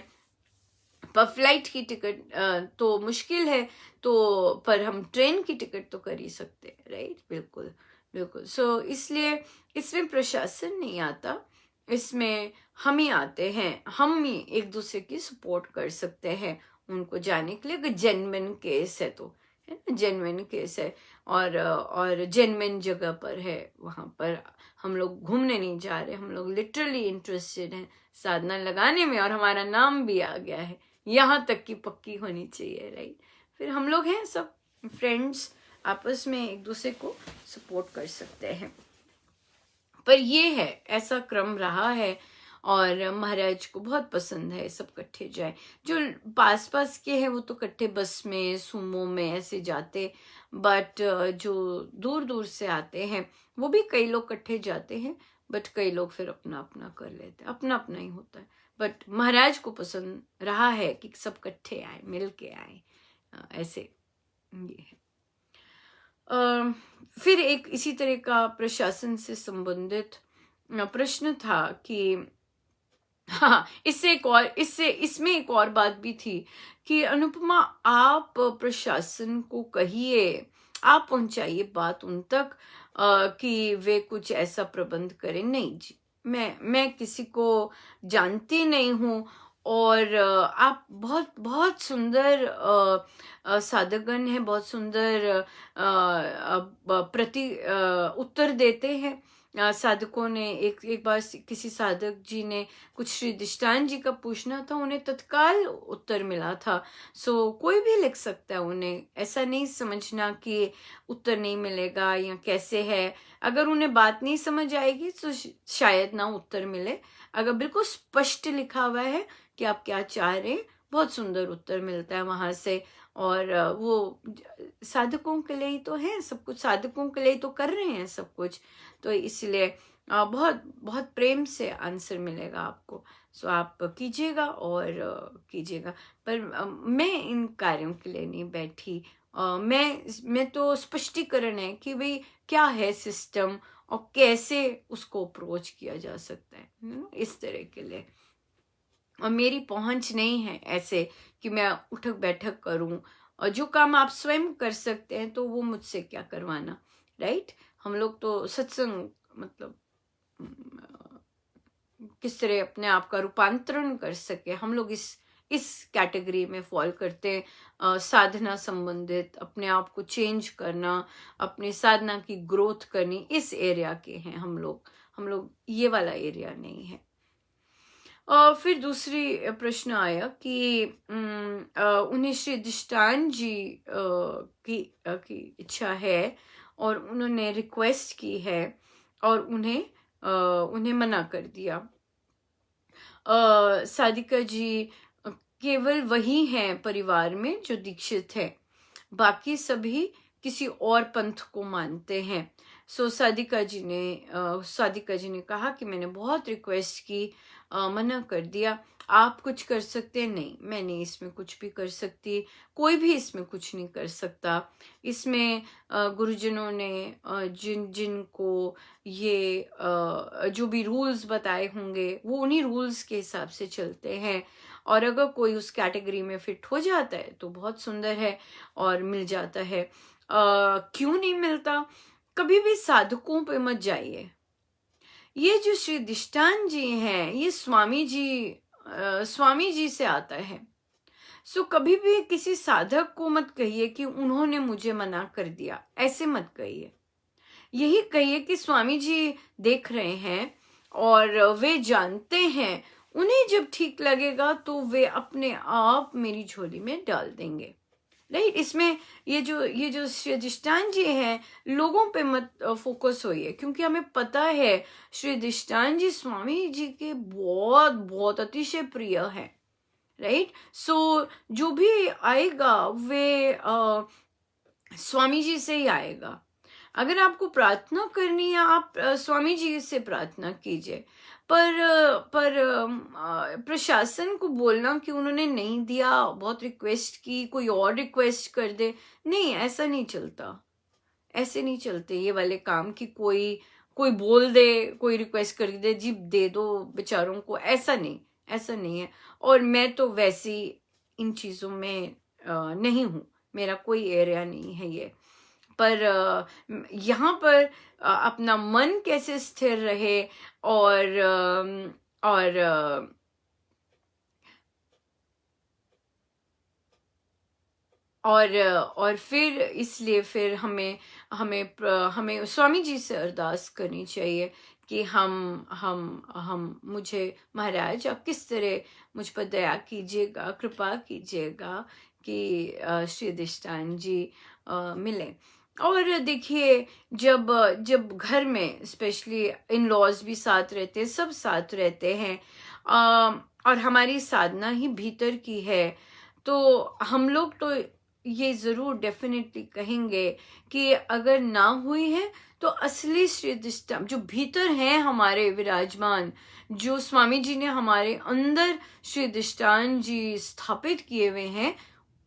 पर फ्लाइट की टिकट तो मुश्किल है। तो पर हम ट्रेन की टिकट तो कर ही सकते हैं, राइट? बिल्कुल बिल्कुल। सो इसलिए इसमें प्रशासन नहीं आता, इसमें हम ही आते हैं। हम ही एक दूसरे की सपोर्ट कर सकते हैं उनको जाने के लिए, अगर जेन्युइन केस है तो, है ना? जेन्युइन केस है और जेन्युइन जगह पर है, वहां पर हम लोग घूमने नहीं जा रहे, हम लोग लिटरली इंटरेस्टेड हैं साधना लगाने में, और हमारा नाम भी आ गया है, यहाँ तक की पक्की होनी चाहिए, राइट? फिर हम लोग हैं सब फ्रेंड्स, आपस में एक दूसरे को सपोर्ट कर सकते हैं। पर ये है, ऐसा क्रम रहा है और महाराज को बहुत पसंद है सब इकट्ठे जाए। जो पास पास के हैं वो तो इकट्ठे बस में, सुमो में ऐसे जाते, बट जो दूर दूर से आते हैं वो भी कई लोग इकट्ठे जाते हैं, बट कई लोग फिर अपना अपना कर लेते हैं, अपना अपना ही होता है। बट महाराज को पसंद रहा है कि सब इकट्ठे आए, मिल के आए, ऐसे ये है। फिर एक इसी तरह का प्रशासन से संबंधित प्रश्न था कि हाँ, इसमें एक और बात भी थी कि अनुपमा, आप प्रशासन को कहिए, आप पहुंचाइए बात उन तक कि वे कुछ ऐसा प्रबंध करें। नहीं जी, मैं किसी को जानती नहीं हूँ, और आप बहुत बहुत सुंदर साधकगण है, बहुत सुंदर उत्तर देते हैं। साधकों ने एक बार किसी साधक जी ने कुछ श्री दिष्टान जी का पूछना था, उन्हें तत्काल उत्तर मिला था। सो कोई भी लिख सकता है, उन्हें ऐसा नहीं समझना कि उत्तर नहीं मिलेगा या कैसे है। अगर उन्हें बात नहीं समझ आएगी तो शायद ना उत्तर मिले। अगर बिल्कुल स्पष्ट लिखा हुआ है कि आप क्या चाह रहे हैं, बहुत सुंदर उत्तर मिलता है वहां से। और वो साधकों के लिए ही तो है सब कुछ, साधकों के लिए तो कर रहे हैं सब कुछ, तो इसलिए बहुत बहुत प्रेम से आंसर मिलेगा आपको। सो आप कीजिएगा और कीजिएगा। पर मैं इन कार्यों के लिए नहीं बैठी, मैं तो स्पष्टीकरण है कि भाई क्या है सिस्टम और कैसे उसको अप्रोच किया जा सकता है, इस तरह के लिए। और मेरी पहुंच नहीं है ऐसे कि मैं उठक बैठक करूं, और जो काम आप स्वयं कर सकते हैं तो वो मुझसे क्या करवाना, राइट? हम लोग तो सत्संग मतलब किस तरह अपने आप का रूपांतरण कर सके, हम लोग इस कैटेगरी में फॉल करते हैं। साधना संबंधित अपने आप को चेंज करना, अपने साधना की ग्रोथ करनी, इस एरिया के हैं हम लोग ये वाला एरिया नहीं है। फिर दूसरी प्रश्न आया कि उन्हें श्री दिष्टान जी की इच्छा है और उन्होंने रिक्वेस्ट की है और उन्हें मना कर दिया। साधिका जी केवल वही हैं परिवार में जो दीक्षित है, बाकी सभी किसी और पंथ को मानते हैं। सो साधिका जी ने कहा कि मैंने बहुत रिक्वेस्ट की, मना कर दिया। आप कुछ कर सकते हैं? नहीं, मैं नहीं इसमें कुछ भी कर सकती, कोई भी इसमें कुछ नहीं कर सकता। इसमें गुरुजनों ने जिनको ये जो भी रूल्स बताए होंगे वो उन्हीं रूल्स के हिसाब से चलते हैं, और अगर कोई उस कैटेगरी में फिट हो जाता है तो बहुत सुंदर है और मिल जाता है। क्यों नहीं मिलता? कभी भी साधकों पे मत जाइए। ये जो श्री दिष्टान जी हैं, ये स्वामी जी से आता है। सो कभी भी किसी साधक को मत कहिए कि उन्होंने मुझे मना कर दिया, ऐसे मत कहिए। यही कहिए कि स्वामी जी देख रहे हैं और वे जानते हैं, उन्हें जब ठीक लगेगा तो वे अपने आप मेरी झोली में डाल देंगे। राइट, इसमें ये जो श्री अधिष्ठान जी हैं, लोगों पे मत फोकस होइए, क्योंकि हमें पता है श्री अधिष्ठान जी स्वामी जी के बहुत बहुत अतिशय प्रिय हैं। राइट, सो जो भी आएगा वे स्वामी जी से ही आएगा। अगर आपको प्रार्थना करनी है, आप स्वामी जी से प्रार्थना कीजिए, पर प्रशासन को बोलना कि उन्होंने नहीं दिया, बहुत रिक्वेस्ट की, कोई और रिक्वेस्ट कर दे, नहीं, ऐसा नहीं चलता। ऐसे नहीं चलते ये वाले काम कि कोई कोई बोल दे, कोई रिक्वेस्ट कर दे, जी दे दो बेचारों को, ऐसा नहीं है। और मैं तो वैसी इन चीज़ों में नहीं हूँ, मेरा कोई एरिया नहीं है ये। पर यहाँ पर अपना मन कैसे स्थिर रहे, और और और फिर इसलिए फिर हमें स्वामी जी से अरदास करनी चाहिए कि हम मुझे महाराज आप किस तरह मुझ पर दया कीजिएगा, कृपा कीजिएगा कि श्री अधिष्ठान जी मिले। और देखिए, जब जब घर में स्पेशली इन लॉज भी साथ रहते हैं, सब साथ रहते हैं, और हमारी साधना ही भीतर की है, तो हम लोग तो ये जरूर डेफिनेटली कहेंगे कि अगर ना हुई है तो असली श्री अधिष्ठान जो भीतर है हमारे विराजमान, जो स्वामी जी ने हमारे अंदर श्री अधिष्ठान जी स्थापित किए हुए हैं,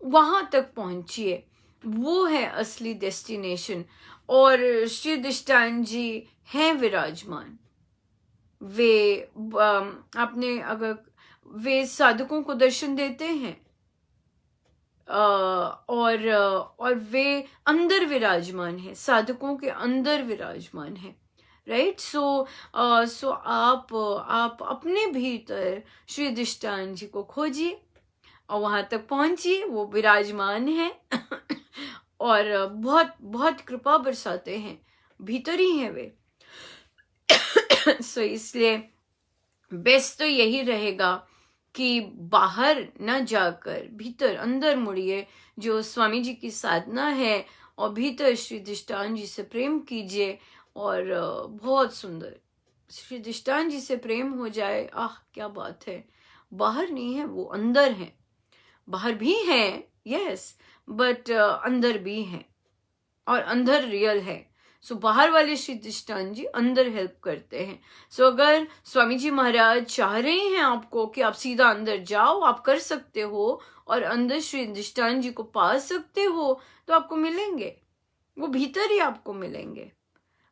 वहां तक पहुंचिए। वो है असली डेस्टिनेशन। और श्री अधिष्ठान जी हैं विराजमान। वे आपने अगर वे साधकों को दर्शन देते हैं, और वे अंदर विराजमान है, साधकों के अंदर विराजमान है। राइट, सो आप अपने भीतर श्री अधिष्ठान जी को खोजिए और वहां तक पहुंचिए, वो विराजमान है और बहुत बहुत कृपा बरसाते हैं, भीतर ही है वे। सो इसलिए बेस्ट तो यही रहेगा कि बाहर न जाकर भीतर अंदर मुड़िए, जो स्वामी जी की साधना है, और भीतर श्री अधिष्ठान जी से प्रेम कीजिए। और बहुत सुंदर श्री अधिष्ठान जी से प्रेम हो जाए, आह क्या बात है। बाहर नहीं है, वो अंदर है। बाहर भी है, यस, बट अंदर भी है, और अंदर रियल है। सो बाहर वाले श्री अधिष्ठान जी अंदर हेल्प करते हैं। सो अगर स्वामी जी महाराज चाह रहे हैं आपको कि आप सीधा अंदर जाओ, आप कर सकते हो और अंदर श्री अधिष्ठान जी को पा सकते हो, तो आपको मिलेंगे, वो भीतर ही आपको मिलेंगे।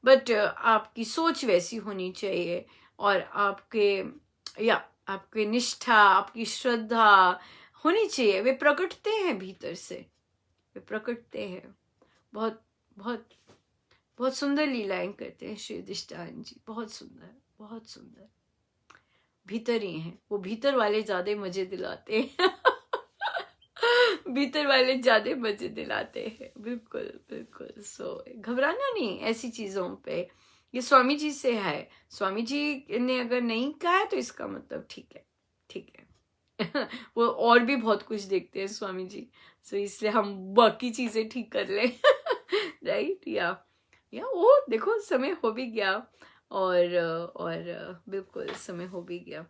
बट आपकी सोच वैसी होनी चाहिए, और आपके निष्ठा, आपकी श्रद्धा होनी चाहिए। वे प्रकटते हैं भीतर से, वे प्रकटते हैं। बहुत बहुत बहुत सुंदर लीलाएं करते हैं श्री अधिष्ठान जी, बहुत सुंदर, बहुत सुंदर। भीतर ही हैं वो, भीतर वाले ज्यादा मजे दिलाते हैं भीतर वाले ज्यादा मजे दिलाते हैं, बिल्कुल बिल्कुल। सो घबराना नहीं ऐसी चीजों पे, ये स्वामी जी से है। स्वामी जी ने अगर नहीं कहा है तो इसका मतलब ठीक है, ठीक है वो और भी बहुत कुछ देखते हैं स्वामी जी, सो इसलिए हम बाकी चीजें ठीक कर लें राइट, या वो देखो समय हो भी गया, और बिल्कुल समय हो भी गया।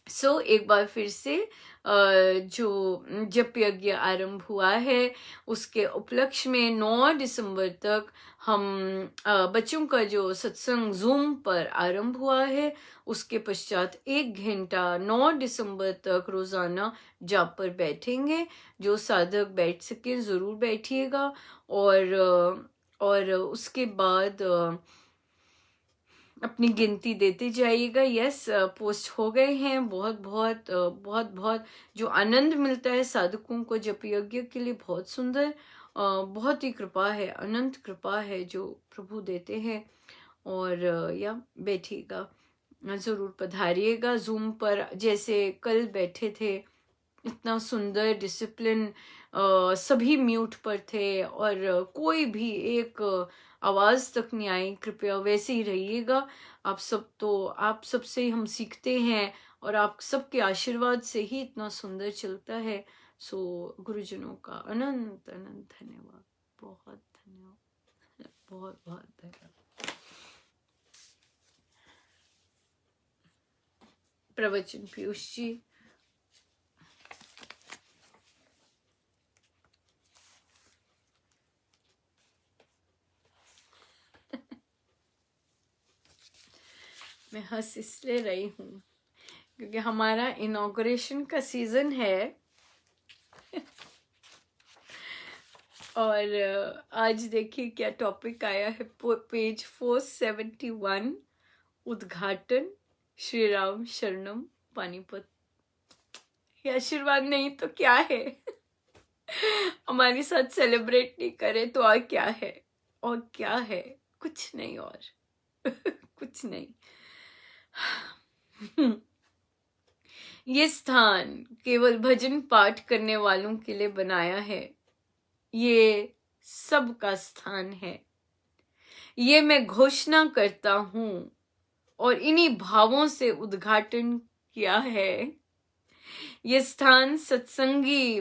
सो एक बार फिर से जो जप यज्ञ आरंभ हुआ है, उसके उपलक्ष्य में 9 दिसंबर तक हम बच्चों का जो सत्संग जूम पर आरंभ हुआ है, उसके पश्चात 1 घंटा 9 दिसंबर तक रोजाना जाप पर बैठेंगे। जो साधक बैठ सके जरूर बैठिएगा। और उसके बाद अपनी गिनती देते जाइएगा। यस, पोस्ट हो गए हैं। बहुत बहुत बहुत बहुत जो आनंद मिलता है साधकों को जप यज्ञ के लिए, बहुत सुंदर, बहुत ही कृपा है, अनंत कृपा है जो प्रभु देते हैं। और या बैठिएगा, जरूर पधारिएगा जूम पर, जैसे कल बैठे थे इतना सुंदर डिसिप्लिन, सभी म्यूट पर थे और कोई भी एक आवाज तक नहीं आई। कृपया वैसे ही रहिएगा। आप सबसे ही हम सीखते हैं और आप सबके आशीर्वाद से ही इतना सुंदर चलता है। सो गुरुजनों का अनंत अनंत धन्यवाद, बहुत धन्यवाद, बहुत बहुत धन्यवाद। प्रवचन पीयूष जी। मैं हंस इसलिए रही हूँ क्योंकि हमारा इनॉग्रेशन का सीजन है और आज देखिए क्या टॉपिक आया है, पेज 471, उद्घाटन श्री राम शरणम पानीपत। ये आशीर्वाद नहीं तो क्या है? हमारे साथ सेलिब्रेट नहीं करे तो और क्या है? और क्या है? कुछ नहीं और कुछ नहीं। ये स्थान केवल भजन पाठ करने वालों के लिए बनाया है। ये सबका स्थान है। ये मैं घोषणा करता हूं और इन्हीं भावों से उद्घाटन किया है। ये स्थान सत्संगी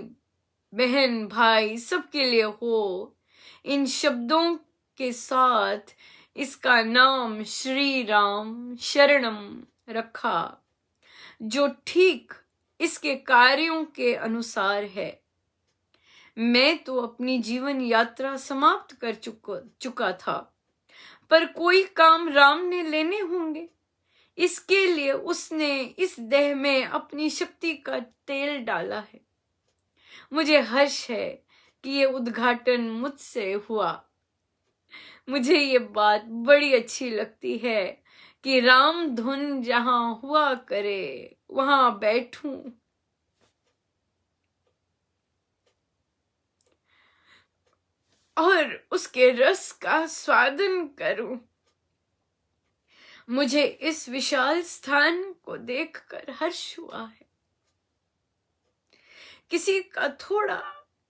बहन भाई सबके लिए हो। इन शब्दों के साथ इसका नाम श्री राम शरणम रखा, जो ठीक इसके कार्यों के अनुसार है। मैं तो अपनी जीवन यात्रा समाप्त कर चुका था, पर कोई काम राम ने लेने होंगे। इसके लिए उसने इस देह में अपनी शक्ति का तेल डाला है। मुझे हर्ष है कि ये उद्घाटन मुझसे हुआ। मुझे ये बात बड़ी अच्छी लगती है कि राम धुन जहां हुआ करे वहां बैठूं और उसके रस का स्वादन करूं। मुझे इस विशाल स्थान को देखकर हर्ष हुआ है। किसी का थोड़ा,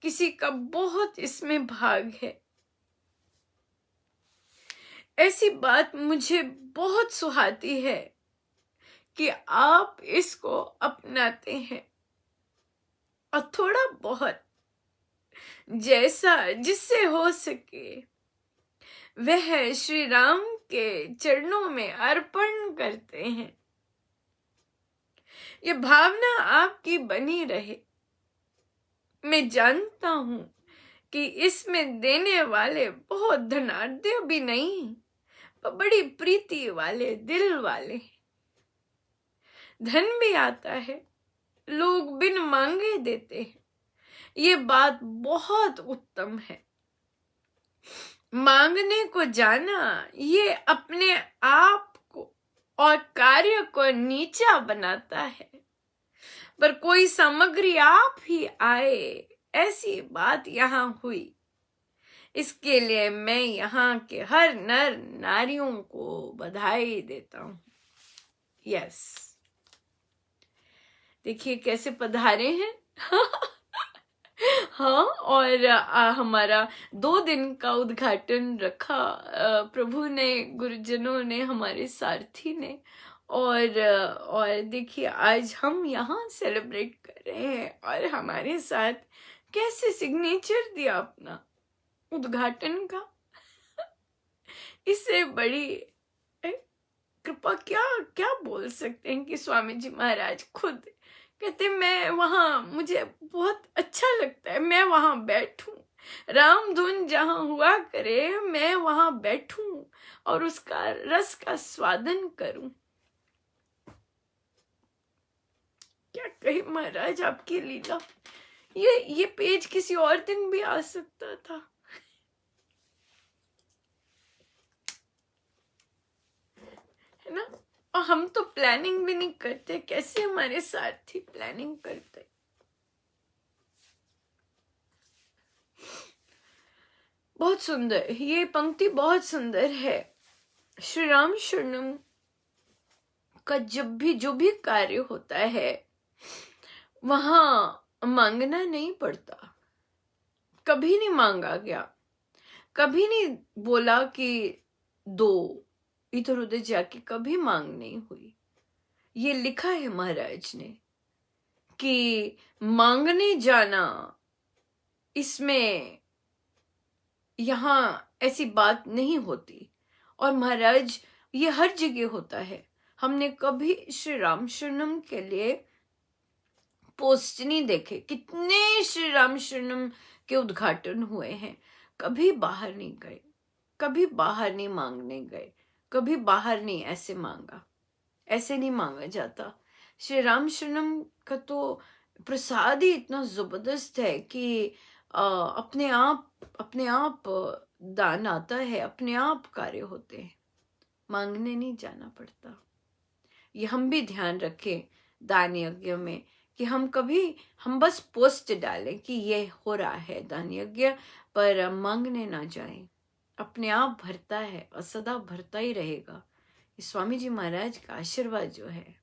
किसी का बहुत इसमें भाग है। ऐसी बात मुझे बहुत सुहाती है कि आप इसको अपनाते हैं और थोड़ा बहुत जैसा जिससे हो सके वह श्री राम के चरणों में अर्पण करते हैं। ये भावना आपकी बनी रहे। मैं जानता हूं कि इसमें देने वाले बहुत धनाढ्य भी नहीं, पर बड़ी प्रीति वाले दिल वाले। धन भी आता है, लोग बिन मांगे देते हैं। ये बात बहुत उत्तम है। मांगने को जाना ये अपने आप को और कार्य को नीचा बनाता है, पर कोई सामग्री आप ही आए ऐसी बात यहाँ हुई। इसके लिए मैं यहाँ के हर नर नारियों को बधाई देता हूँ। यस, देखिए कैसे पधारे हैं। हाँ, और हमारा 2 दिन का उद्घाटन रखा प्रभु ने, गुरुजनों ने, हमारे सारथी ने, और देखिए आज हम यहाँ सेलिब्रेट कर रहे हैं और हमारे साथ कैसे सिग्नेचर दिया अपना उद्घाटन का। इससे बड़ी कृपा क्या क्या बोल सकते हैं कि स्वामी जी महाराज खुद कहते मैं वहां, मुझे बहुत अच्छा लगता है, मैं वहां बैठूं, राम धुन जहां हुआ करे मैं वहां बैठूं और उसका रस का स्वादन करूं। क्या कही महाराज आपकी लीला। ये पेज किसी और दिन भी आ सकता था, है ना? और हम तो प्लानिंग भी नहीं करते, कैसे हमारे साथी प्लानिंग करते। बहुत सुंदर, ये पंक्ति बहुत सुंदर है। श्री राम शरणम का जब भी जो भी कार्य होता है वहां मांगना नहीं पड़ता, कभी नहीं मांगा गया, कभी नहीं बोला कि दो, इधर उधर जाके कभी मांग नहीं हुई। ये लिखा है महाराज ने कि मांगने जाना, इसमें यहाँ ऐसी बात नहीं होती। और महाराज ये हर जगह होता है। हमने कभी श्री राम शरणम के लिए पोस्ट नहीं देखे। कितने श्री राम शरणम के उद्घाटन हुए हैं, कभी बाहर नहीं गए, कभी बाहर नहीं मांगने गए, कभी बाहर नहीं ऐसे मांगा। ऐसे नहीं मांगा जाता। श्री राम शरणम का तो प्रसाद ही इतना जबरदस्त है कि अपने आप दान आता है, अपने आप कार्य होते हैं, मांगने नहीं जाना पड़ता। ये हम भी ध्यान रखें दान यज्ञ में कि हम बस पोस्ट डालें कि ये हो रहा है दान यज्ञ, पर मांगने ना जाएं। अपने आप भरता है और सदा भरता ही रहेगा। स्वामी जी महाराज का आशीर्वाद जो है।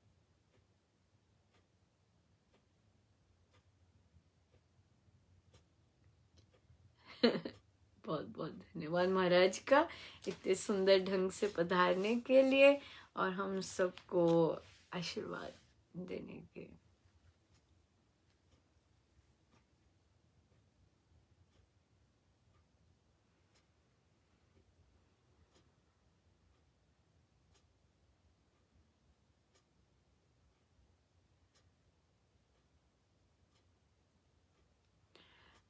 बहुत बहुत धन्यवाद महाराज का इतने सुंदर ढंग से पधारने के लिए और हम सबको आशीर्वाद देने के।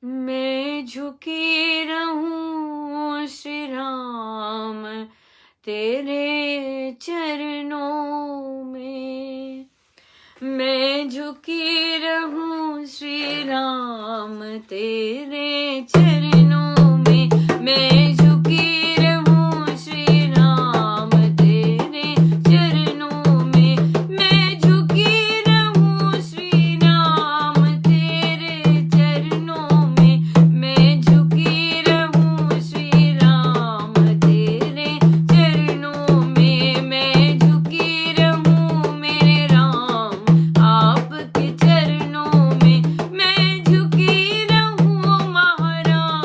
मैं झुकी रहूं श्री राम तेरे चरणों में, मैं झुकी रहूं श्री राम तेरे चरणों में, मैं झुकी रहूं श्री राम तेरे चरणों में, मैं झुकी रहूं श्री राम तेरे चरणों में, मैं झुकी रहूं श्री राम तेरे चरणों में, मैं झुकी रहूं मेरे राम आपके चरणों में, मैं झुकी रहूं महाराज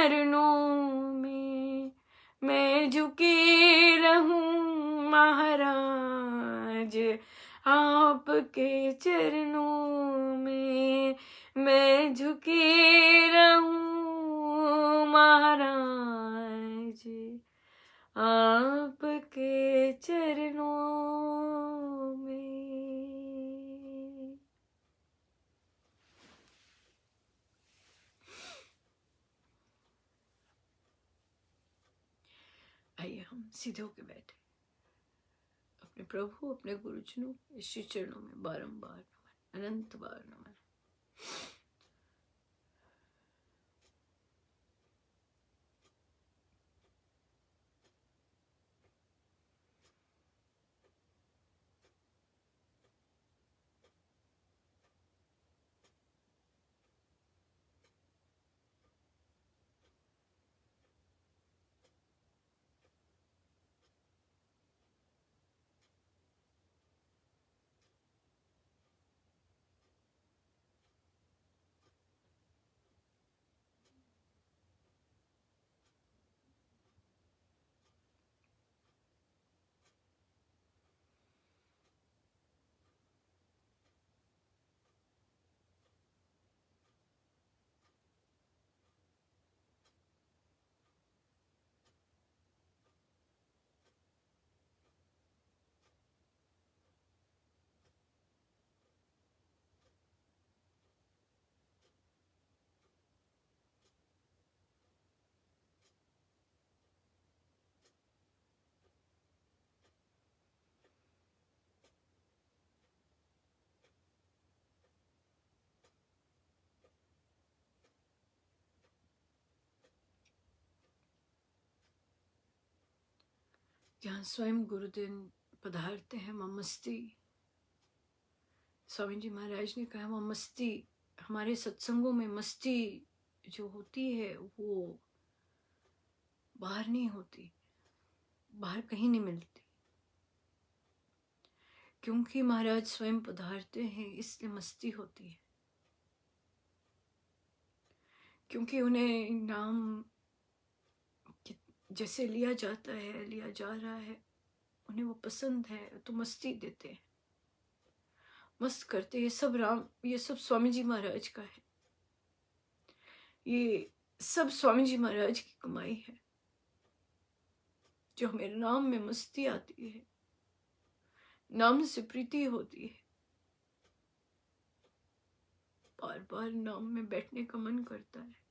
चरणों में मैं झुकी रहूं महाराज, आपके चरणों में मैं झुकी रहूं महाराज, आपके चरणों में। आइए हम सीधे होके बैठे, अपने प्रभु अपने गुरुजनों के श्री चरणों में बारंबार नमन, अनंत बार नमन। जहाँ स्वयं गुरुदेव पधारते हैं वहाँ मस्ती, स्वामी जी महाराज ने कहा वहाँ मस्ती, हमारे सत्संगों में मस्ती जो होती है वो बाहर नहीं होती, बाहर कहीं नहीं मिलती, क्योंकि महाराज स्वयं पधारते हैं इसलिए मस्ती होती है, क्योंकि उन्हें नाम जैसे लिया जाता है, लिया जा रहा है, उन्हें वो पसंद है तो मस्ती देते हैं, मस्त करते। ये सब ये सब स्वामी जी महाराज का है, ये सब स्वामी जी महाराज की कमाई है, जो हमें नाम में मस्ती आती है, नाम से प्रीति होती है, बार बार नाम में बैठने का मन करता है,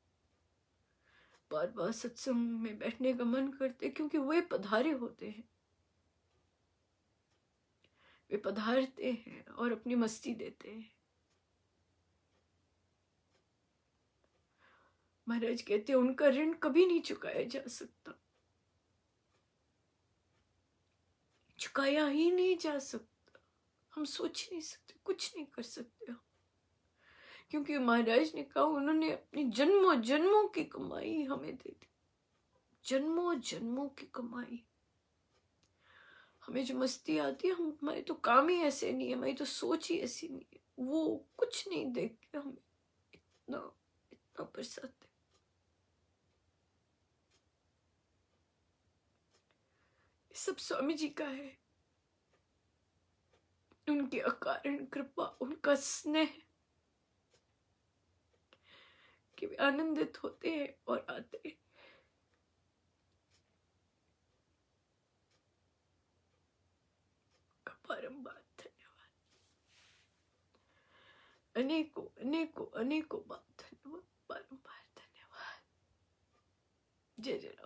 बार बार सत्संग में बैठने का मन करते, क्योंकि वे पधारे होते हैं, वे पधारते हैं और अपनी मस्ती देते हैं। महाराज कहते हैं उनका ऋण कभी नहीं चुकाया जा सकता, चुकाया ही नहीं जा सकता, हम सोच नहीं सकते, कुछ नहीं कर सकते हम, क्योंकि महाराज ने कहा उन्होंने अपनी जन्मों जन्मों की कमाई हमें दे दी, जन्मों जन्मों की कमाई। हमें जो मस्ती आती है, हम हमारे तो काम ही ऐसे नहीं है, हमारी तो सोच ही ऐसी नहीं है, वो कुछ नहीं देख के हमें इतना इतना बरसाते। सब स्वामी जी का है, उनकी अकारण कृपा, उनका स्नेह कि वे आनंदित होते हैं और आते हैं। बारंबार धन्यवाद, अनेकों अनेकों अनेकों बार धन्यवाद, बारंबार धन्यवाद। जय जय राम।